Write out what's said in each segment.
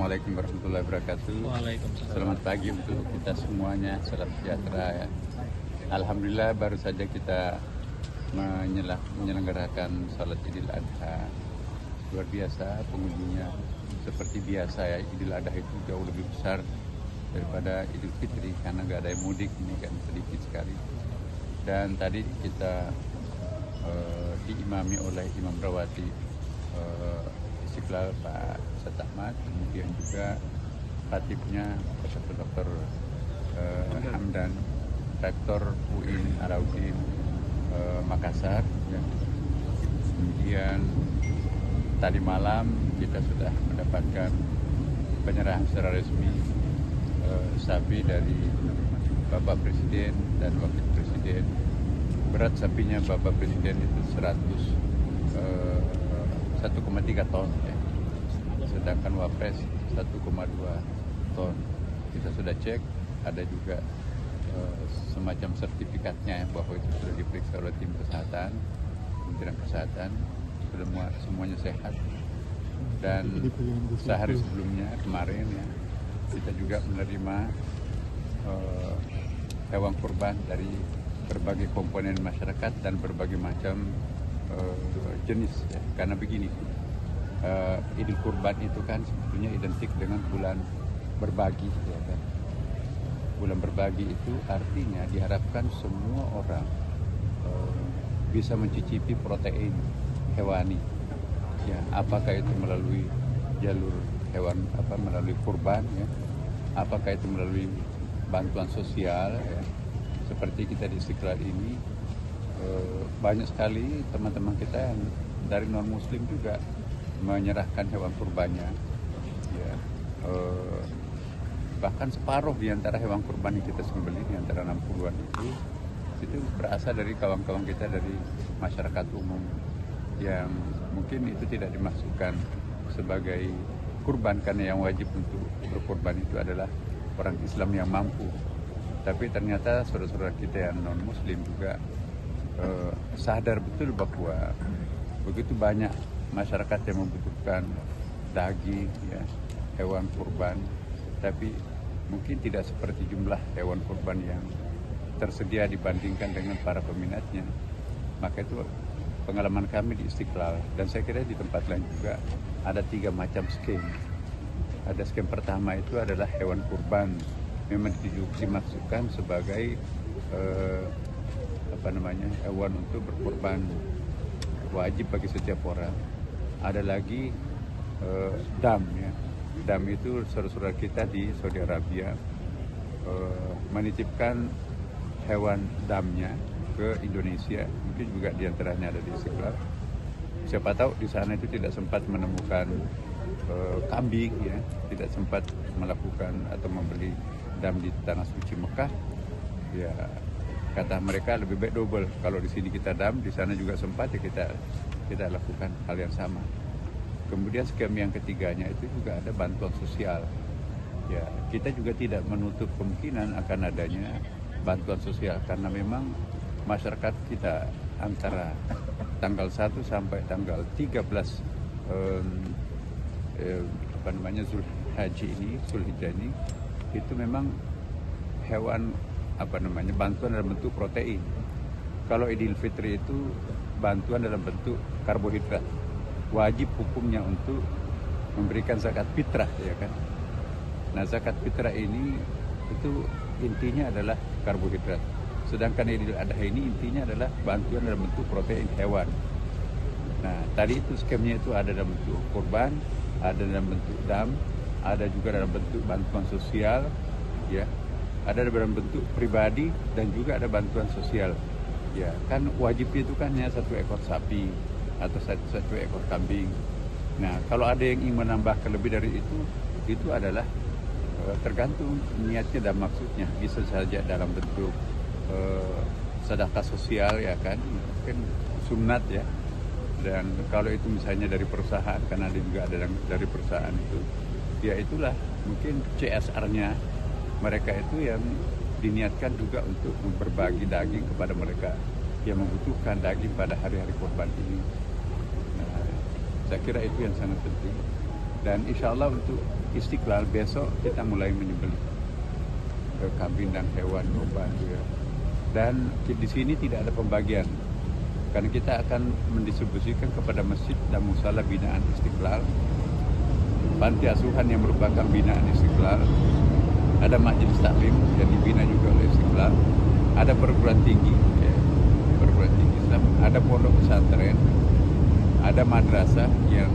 Assalamualaikum warahmatullahi wabarakatuh. Waalaikumsalam. Selamat pagi untuk kita semuanya, salam sejahtera ya. Alhamdulillah baru saja kita menyelenggarakan salat Idul Adha. Luar biasa pengunjungnya, seperti biasa ya. Idul Adha itu jauh lebih besar daripada Idul Fitri karena nggak ada yang mudik, ini kan sedikit sekali. Dan tadi kita diimami oleh Imam Rawati Istiqlal Pak Ustadz Ahmad, kemudian juga khatibnya Profesor Dr. Hamdan, Rektor UIN Alauddin Makassar ya. Kemudian tadi malam kita sudah mendapatkan penyerahan secara resmi sapi dari Bapak Presiden dan Wakil Presiden. Berat sapinya Bapak Presiden itu 1,3 ton ya. Sedangkan Wapres 1,2 ton. Kita sudah cek, ada juga semacam sertifikatnya bahwa itu sudah diperiksa oleh tim kesehatan, Kementerian Kesehatan, sudah semuanya sehat. Dan sehari sebelumnya kemarin ya, kita juga menerima hewan kurban dari berbagai komponen masyarakat dan berbagai macam jenis ya. Karena begini, Idul Kurban itu kan sebetulnya identik dengan bulan berbagi ya kan. Bulan berbagi itu artinya diharapkan semua orang bisa mencicipi protein hewani ya, apakah itu melalui jalur hewan melalui kurban ya, apakah itu melalui bantuan sosial ya. Seperti kita di Istiqlal ini banyak sekali teman-teman kita yang dari non muslim juga menyerahkan hewan kurbannya ya, bahkan separuh di antara hewan kurban yang kita sembelih di antara 60-an itu berasal dari kawan-kawan kita dari masyarakat umum yang mungkin itu tidak dimasukkan sebagai kurban karena yang wajib untuk berkurban itu adalah orang Islam yang mampu. Tapi ternyata saudara-saudara kita yang non muslim juga sadar betul bahwa begitu banyak masyarakat yang membutuhkan daging ya, hewan kurban, tapi mungkin tidak seperti jumlah hewan kurban yang tersedia dibandingkan dengan para peminatnya. Maka itu pengalaman kami di Istiqlal, dan saya kira di tempat lain juga ada 3 macam skema. Ada skema pertama itu adalah hewan kurban, memang dimaksudkan sebagai hewan untuk berkorban wajib bagi setiap orang. Ada lagi dam ya. Dam itu saudara-saudara kita di Saudi Arabia menitipkan hewan damnya ke Indonesia, mungkin juga diantaranya ada di Istiqlal. Siapa tahu di sana itu tidak sempat menemukan kambing ya, tidak sempat melakukan atau membeli dam di tanah suci Mekah ya, kata mereka lebih baik double, kalau di sini kita dam, di sana juga sempat ya, kita lakukan hal yang sama. Kemudian skema yang ketiganya itu juga ada bantuan sosial ya, kita juga tidak menutup kemungkinan akan adanya bantuan sosial karena memang masyarakat kita antara tanggal 1 sampai tanggal 13 Zulhijjah ini itu memang hewan bantuan dalam bentuk protein. Kalau Idul Fitri itu bantuan dalam bentuk karbohidrat. Wajib hukumnya untuk memberikan zakat fitrah ya kan. Nah, zakat fitrah ini itu intinya adalah karbohidrat. Sedangkan Idul Adha ini intinya adalah bantuan dalam bentuk protein hewan. Nah, tadi itu skemnya itu ada dalam bentuk kurban, ada dalam bentuk dam, ada juga dalam bentuk bantuan sosial ya. Ada dalam bentuk pribadi dan juga ada bantuan sosial. Ya, kan wajibnya itu kan hanya 1 ekor sapi atau 1 ekor kambing. Nah, kalau ada yang ingin menambahkan lebih dari itu adalah tergantung niatnya dan maksudnya. Bisa saja dalam bentuk sedekah sosial ya kan, mungkin sunat ya. Dan kalau itu misalnya dari perusahaan, karena ada juga ada dari perusahaan itu, ya itulah mungkin CSR-nya mereka itu yang diniatkan juga untuk berbagi daging kepada mereka yang membutuhkan daging pada hari-hari kurban ini. Nah, saya kira itu yang sangat penting. Dan insya Allah untuk Istiqlal besok kita mulai menyembelih kambing dan hewan kurban juga. Dan di sini tidak ada pembagian karena kita akan mendistribusikan kepada masjid dan musala binaan Istiqlal, panti asuhan yang merupakan binaan Istiqlal, ada majelis taklim yang dibina juga oleh Istiqlal, ada perguruan tinggi, perguruan tinggi Islam, ada pondok pesantren, ada madrasah yang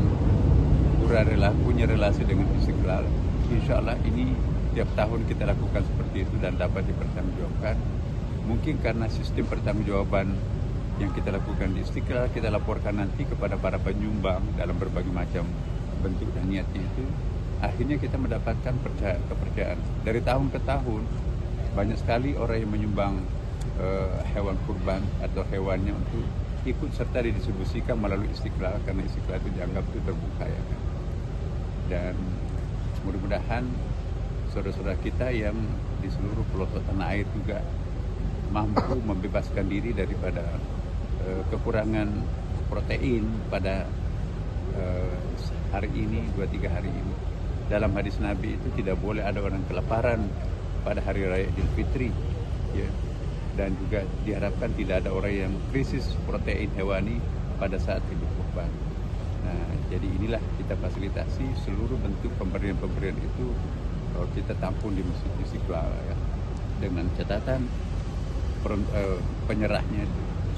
punya relasi dengan Istiqlal. Insya Allah ini tiap tahun kita lakukan seperti itu dan dapat dipertanggungjawabkan. Mungkin karena sistem pertanggungjawaban yang kita lakukan di Istiqlal, kita laporkan nanti kepada para penyumbang dalam berbagai macam bentuk dan niatnya itu, akhirnya kita mendapatkan kepercayaan. Dari tahun ke tahun, banyak sekali orang yang menyumbang hewan kurban atau hewannya untuk ikut serta didistribusikan melalui Istiqlal, karena Istiqlal itu dianggap itu terbuka ya kan. Dan mudah-mudahan saudara-saudara kita yang di seluruh pelosok tanah air juga mampu membebaskan diri daripada kekurangan protein pada hari ini, 2-3 hari ini. Dalam hadis Nabi itu tidak boleh ada orang kelaparan pada hari raya Idul Fitri, ya. Dan juga diharapkan tidak ada orang yang krisis protein hewani pada saat Idul Kurban. Nah, jadi inilah kita fasilitasi seluruh bentuk pemberian-pemberian itu kita tampung di Masjid Istiqlal ya. Dengan catatan penyerahnya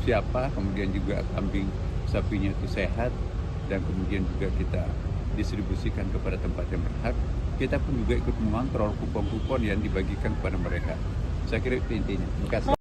siapa, kemudian juga kambing sapinya itu sehat, dan kemudian juga kita distribusikan kepada tempat yang berhak. Kita pun juga ikut mengontrol kupon-kupon yang dibagikan kepada mereka. Saya kira itu intinya. Terima kasih.